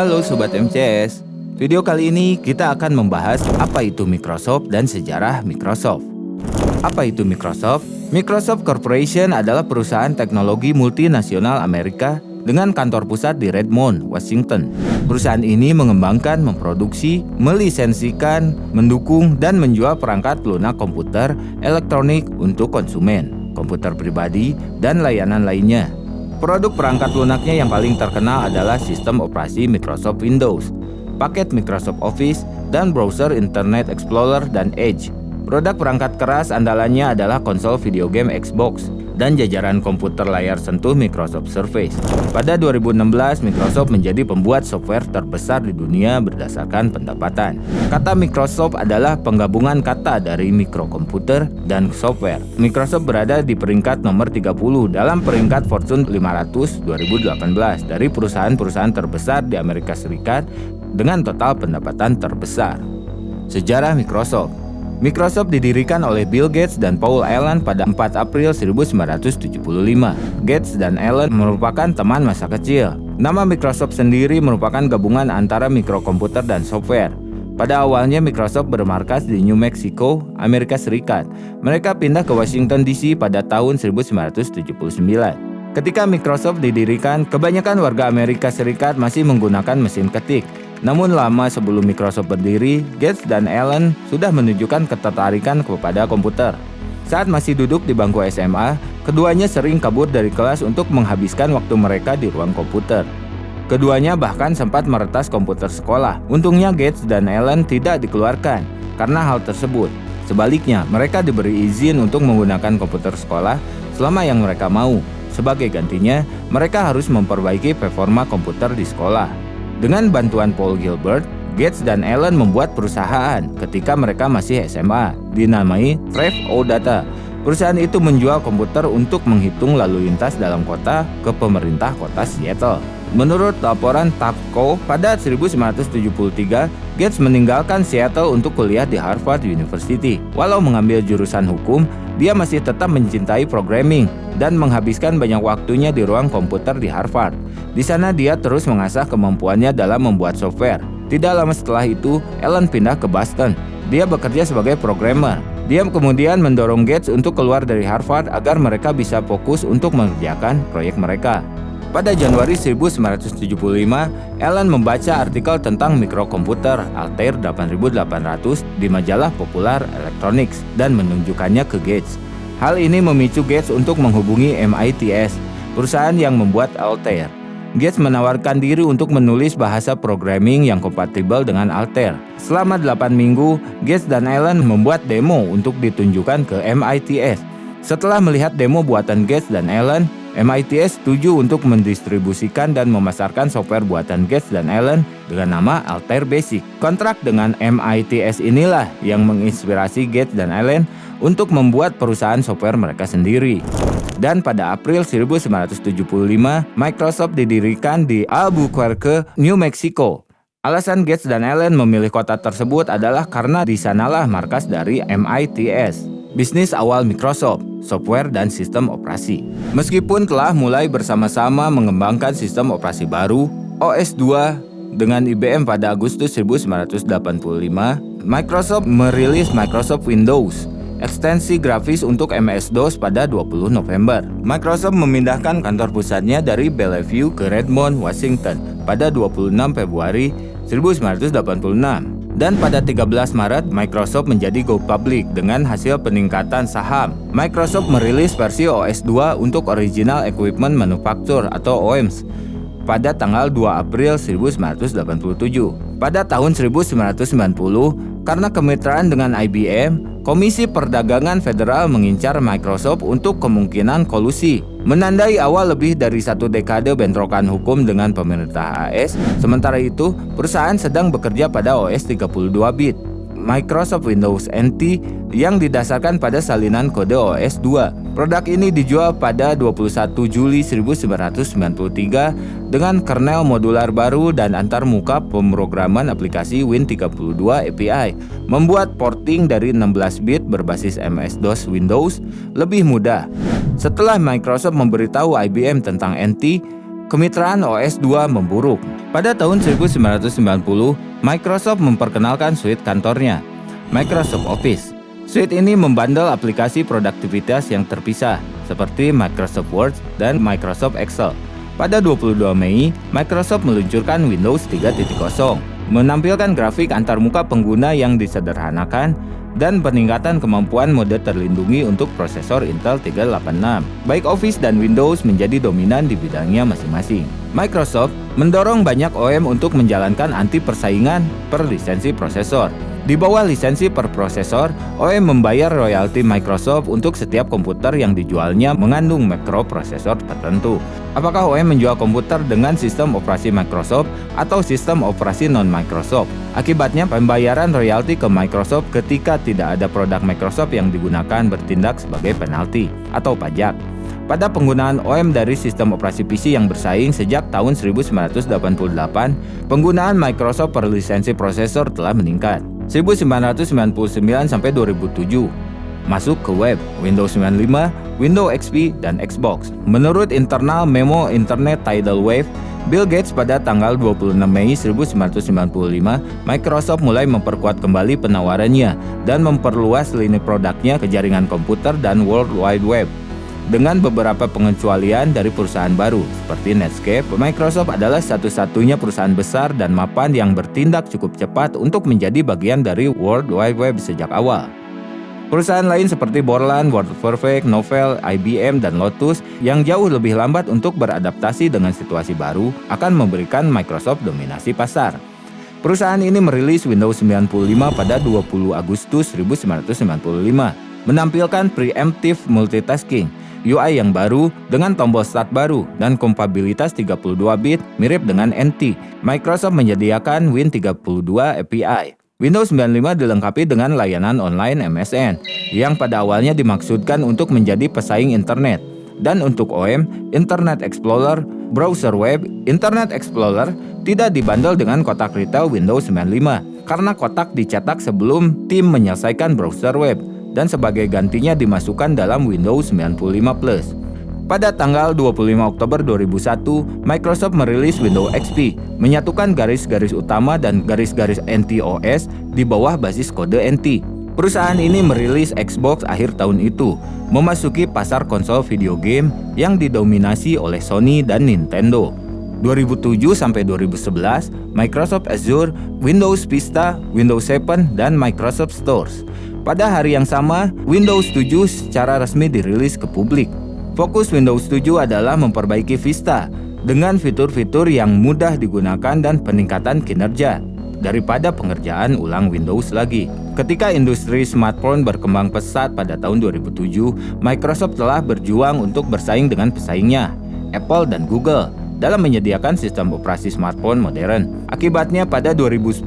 Halo Sobat MCS, video kali ini kita akan membahas apa itu Microsoft dan sejarah Microsoft. Apa itu Microsoft? Microsoft Corporation adalah perusahaan teknologi multinasional Amerika dengan kantor pusat di Redmond, Washington. Perusahaan ini mengembangkan, memproduksi, melisensikan, mendukung, dan menjual perangkat lunak komputer elektronik untuk konsumen, komputer pribadi, dan layanan lainnya. Produk perangkat lunaknya yang paling terkenal adalah sistem operasi Microsoft Windows, paket Microsoft Office, dan browser Internet Explorer dan Edge. Produk perangkat keras andalannya adalah konsol video game Xbox dan jajaran komputer layar sentuh Microsoft Surface. Pada 2016, Microsoft menjadi pembuat software terbesar di dunia berdasarkan pendapatan. Kata Microsoft adalah penggabungan kata dari mikrokomputer dan software. Microsoft berada di peringkat nomor 30 dalam peringkat Fortune 500 2018 dari perusahaan-perusahaan terbesar di Amerika Serikat dengan total pendapatan terbesar. Sejarah Microsoft. Microsoft didirikan oleh Bill Gates dan Paul Allen pada 4 April 1975. Gates dan Allen merupakan teman masa kecil. Nama Microsoft sendiri merupakan gabungan antara mikrokomputer dan software. Pada awalnya Microsoft bermarkas di New Mexico, Amerika Serikat. Mereka pindah ke Washington DC pada tahun 1979. Ketika Microsoft didirikan, kebanyakan warga Amerika Serikat masih menggunakan mesin ketik. Namun lama sebelum Microsoft berdiri, Gates dan Allen sudah menunjukkan ketertarikan kepada komputer. Saat masih duduk di bangku SMA, keduanya sering kabur dari kelas untuk menghabiskan waktu mereka di ruang komputer. Keduanya bahkan sempat meretas komputer sekolah. Untungnya Gates dan Allen tidak dikeluarkan karena hal tersebut. Sebaliknya, mereka diberi izin untuk menggunakan komputer sekolah selama yang mereka mau. Sebagai gantinya, mereka harus memperbaiki performa komputer di sekolah. Dengan bantuan Paul Gilbert, Gates dan Allen membuat perusahaan ketika mereka masih SMA, dinamai Thrive Data. Perusahaan itu menjual komputer untuk menghitung lalu lintas dalam kota ke pemerintah kota Seattle. Menurut laporan Tabco, pada 1973, Gates meninggalkan Seattle untuk kuliah di Harvard University. Walau mengambil jurusan hukum, dia masih tetap mencintai programming dan menghabiskan banyak waktunya di ruang komputer di Harvard. Di sana dia terus mengasah kemampuannya dalam membuat software. Tidak lama setelah itu, Allen pindah ke Boston. Dia bekerja sebagai programmer. Dia kemudian mendorong Gates untuk keluar dari Harvard agar mereka bisa fokus untuk mengerjakan proyek mereka. Pada Januari 1975, Allen membaca artikel tentang mikrokomputer Altair 8800 di majalah Popular Electronics dan menunjukkannya ke Gates. Hal ini memicu Gates untuk menghubungi MITS, perusahaan yang membuat Altair. Gates menawarkan diri untuk menulis bahasa programming yang kompatibel dengan Altair. Selama 8 minggu, Gates dan Allen membuat demo untuk ditunjukkan ke MITS. Setelah melihat demo buatan Gates dan Allen, MITS setuju untuk mendistribusikan dan memasarkan software buatan Gates dan Allen dengan nama Altair Basic. Kontrak dengan MITS inilah yang menginspirasi Gates dan Allen untuk membuat perusahaan software mereka sendiri. Dan pada April 1975, Microsoft didirikan di Albuquerque, New Mexico. Alasan Gates dan Allen memilih kota tersebut adalah karena di sanalah markas dari MITS. Bisnis awal Microsoft, software dan sistem operasi. Meskipun telah mulai bersama-sama mengembangkan sistem operasi baru, OS/2 dengan IBM pada Agustus 1985, Microsoft merilis Microsoft Windows, ekstensi grafis untuk MS-DOS pada 20 November. Microsoft memindahkan kantor pusatnya dari Bellevue ke Redmond, Washington pada 26 Februari 1986. Dan pada 13 Maret, Microsoft menjadi go public dengan hasil peningkatan saham. Microsoft merilis versi OS/2 untuk Original Equipment Manufacture atau OEMS pada tanggal 2 April 1987. Pada tahun 1990, karena kemitraan dengan IBM, Komisi Perdagangan Federal mengincar Microsoft untuk kemungkinan kolusi, menandai awal lebih dari 1 dekade bentrokan hukum dengan pemerintah AS. Sementara itu, perusahaan sedang bekerja pada OS 32 bit, Microsoft Windows NT yang didasarkan pada salinan kode OS/2. Produk ini dijual pada 21 Juli 1993 dengan kernel modular baru dan antarmuka pemrograman aplikasi Win32 API, membuat porting dari 16 bit berbasis MS-DOS Windows lebih mudah. Setelah Microsoft memberitahu IBM tentang NT, kemitraan OS 2 memburuk. Pada tahun 1990, Microsoft memperkenalkan suite kantornya, Microsoft Office. Suite ini membandel aplikasi produktivitas yang terpisah, seperti Microsoft Word dan Microsoft Excel. Pada 22 Mei, Microsoft meluncurkan Windows 3.0, menampilkan grafik antarmuka pengguna yang disederhanakan dan peningkatan kemampuan mode terlindungi untuk prosesor Intel 386. Baik Office dan Windows menjadi dominan di bidangnya masing-masing. Microsoft mendorong banyak OEM untuk menjalankan anti persaingan per lisensi prosesor. Di bawah lisensi per prosesor, OEM membayar royalti Microsoft untuk setiap komputer yang dijualnya mengandung mikroprosesor tertentu. Apakah OEM menjual komputer dengan sistem operasi Microsoft atau sistem operasi non-Microsoft? Akibatnya, pembayaran royalti ke Microsoft ketika tidak ada produk Microsoft yang digunakan bertindak sebagai penalti atau pajak. Pada penggunaan OEM dari sistem operasi PC yang bersaing sejak tahun 1988, penggunaan Microsoft per lisensi prosesor telah meningkat. 1999 sampai 2007. Masuk ke web, Windows 95, Windows XP, dan Xbox. Menurut internal memo Internet Tidal Wave, Bill Gates pada tanggal 26 Mei 1995, Microsoft mulai memperkuat kembali penawarannya dan memperluas lini produknya ke jaringan komputer dan World Wide Web. Dengan beberapa pengecualian dari perusahaan baru, seperti Netscape, Microsoft adalah satu-satunya perusahaan besar dan mapan yang bertindak cukup cepat untuk menjadi bagian dari World Wide Web sejak awal. Perusahaan lain seperti Borland, WordPerfect, Novell, IBM, dan Lotus yang jauh lebih lambat untuk beradaptasi dengan situasi baru akan memberikan Microsoft dominasi pasar. Perusahaan ini merilis Windows 95 pada 20 Agustus 1995, menampilkan preemptive multitasking, UI yang baru dengan tombol start baru, dan kompatibilitas 32-bit mirip dengan NT. Microsoft menyediakan Win32 API. Windows 95 dilengkapi dengan layanan online MSN, yang pada awalnya dimaksudkan untuk menjadi pesaing internet. Dan untuk OEM, Internet Explorer, browser web, Internet Explorer tidak dibandel dengan kotak retail Windows 95, karena kotak dicetak sebelum tim menyelesaikan browser web, dan sebagai gantinya dimasukkan dalam Windows 95 Plus. Pada tanggal 25 Oktober 2001, Microsoft merilis Windows XP, menyatukan garis-garis utama dan garis-garis NT-OS di bawah basis kode NT. Perusahaan ini merilis Xbox akhir tahun itu, memasuki pasar konsol video game yang didominasi oleh Sony dan Nintendo. 2007 sampai 2011, Microsoft Azure, Windows Vista, Windows 7, dan Microsoft Stores. Pada hari yang sama, Windows 7 secara resmi dirilis ke publik. Fokus Windows 7 adalah memperbaiki Vista dengan fitur-fitur yang mudah digunakan dan peningkatan kinerja daripada pengerjaan ulang Windows lagi. Ketika industri smartphone berkembang pesat pada tahun 2007, Microsoft telah berjuang untuk bersaing dengan pesaingnya, Apple dan Google, dalam menyediakan sistem operasi smartphone modern. Akibatnya pada 2010,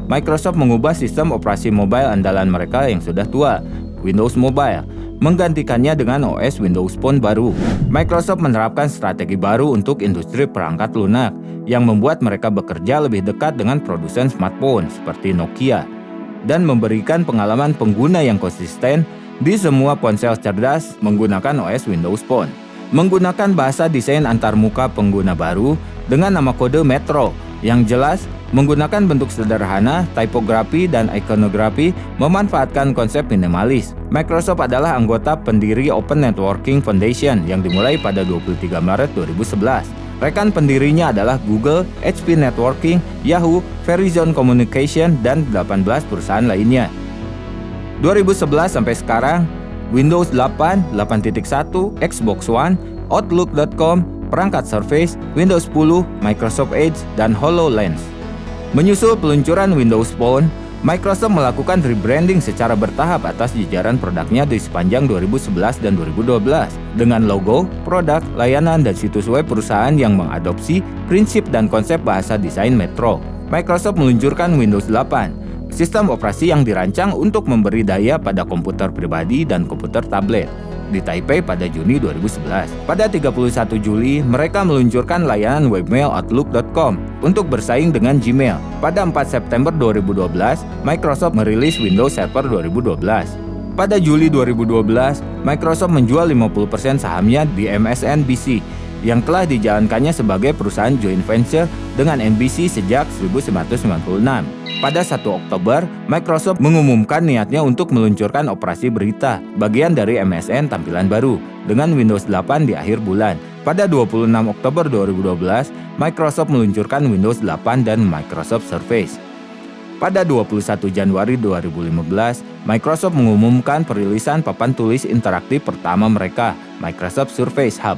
Microsoft mengubah sistem operasi mobile andalan mereka yang sudah tua, Windows Mobile, menggantikannya dengan OS Windows Phone baru. Microsoft menerapkan strategi baru untuk industri perangkat lunak yang membuat mereka bekerja lebih dekat dengan produsen smartphone seperti Nokia dan memberikan pengalaman pengguna yang konsisten di semua ponsel cerdas menggunakan OS Windows Phone. Menggunakan bahasa desain antarmuka pengguna baru dengan nama kode Metro yang jelas, menggunakan bentuk sederhana, tipografi, dan ikonografi, memanfaatkan konsep minimalis. Microsoft adalah anggota pendiri Open Networking Foundation yang dimulai pada 23 Maret 2011. Rekan pendirinya adalah Google, HP Networking, Yahoo, Verizon Communication, dan 18 perusahaan lainnya. 2011 sampai sekarang, Windows 8, 8.1, Xbox One, Outlook.com, perangkat Surface, Windows 10, Microsoft Edge, dan HoloLens. Menyusul peluncuran Windows Phone, Microsoft melakukan rebranding secara bertahap atas jajaran produknya di sepanjang 2011 dan 2012 dengan logo, produk, layanan, dan situs web perusahaan yang mengadopsi prinsip dan konsep bahasa desain Metro. Microsoft meluncurkan Windows 8, sistem operasi yang dirancang untuk memberi daya pada komputer pribadi dan komputer tablet, di Taipei pada Juni 2011. Pada 31 Juli, mereka meluncurkan layanan webmail Outlook.com untuk bersaing dengan Gmail. Pada 4 September 2012, Microsoft merilis Windows Server 2012. Pada Juli 2012, Microsoft menjual 50% sahamnya di MSNBC yang telah dijalankannya sebagai perusahaan joint venture dengan NBC sejak 1996. Pada 1 Oktober, Microsoft mengumumkan niatnya untuk meluncurkan operasi berita, bagian dari MSN tampilan baru, dengan Windows 8 di akhir bulan. Pada 26 Oktober 2012, Microsoft meluncurkan Windows 8 dan Microsoft Surface. Pada 21 Januari 2015, Microsoft mengumumkan perilisan papan tulis interaktif pertama mereka, Microsoft Surface Hub.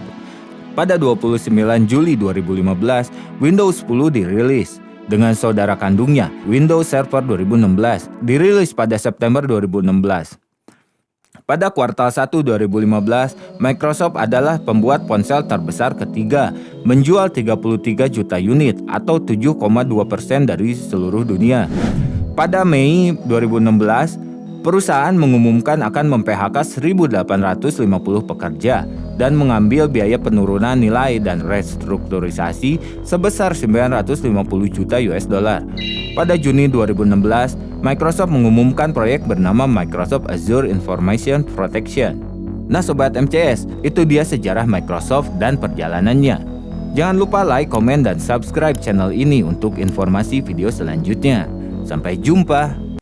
Pada 29 Juli 2015, Windows 10 dirilis. Dengan saudara kandungnya, Windows Server 2016, dirilis pada September 2016. Pada kuartal 1 2015, Microsoft adalah pembuat ponsel terbesar ketiga, menjual 33 juta unit atau 7,2% dari seluruh dunia. Pada Mei 2016, perusahaan mengumumkan akan mem-PHK 1.850 pekerja dan mengambil biaya penurunan nilai dan restrukturisasi sebesar 950 juta US dollar. Pada Juni 2016, Microsoft mengumumkan proyek bernama Microsoft Azure Information Protection. Nah Sobat MCS, itu dia sejarah Microsoft dan perjalanannya. Jangan lupa like, komen, dan subscribe channel ini untuk informasi video selanjutnya. Sampai jumpa!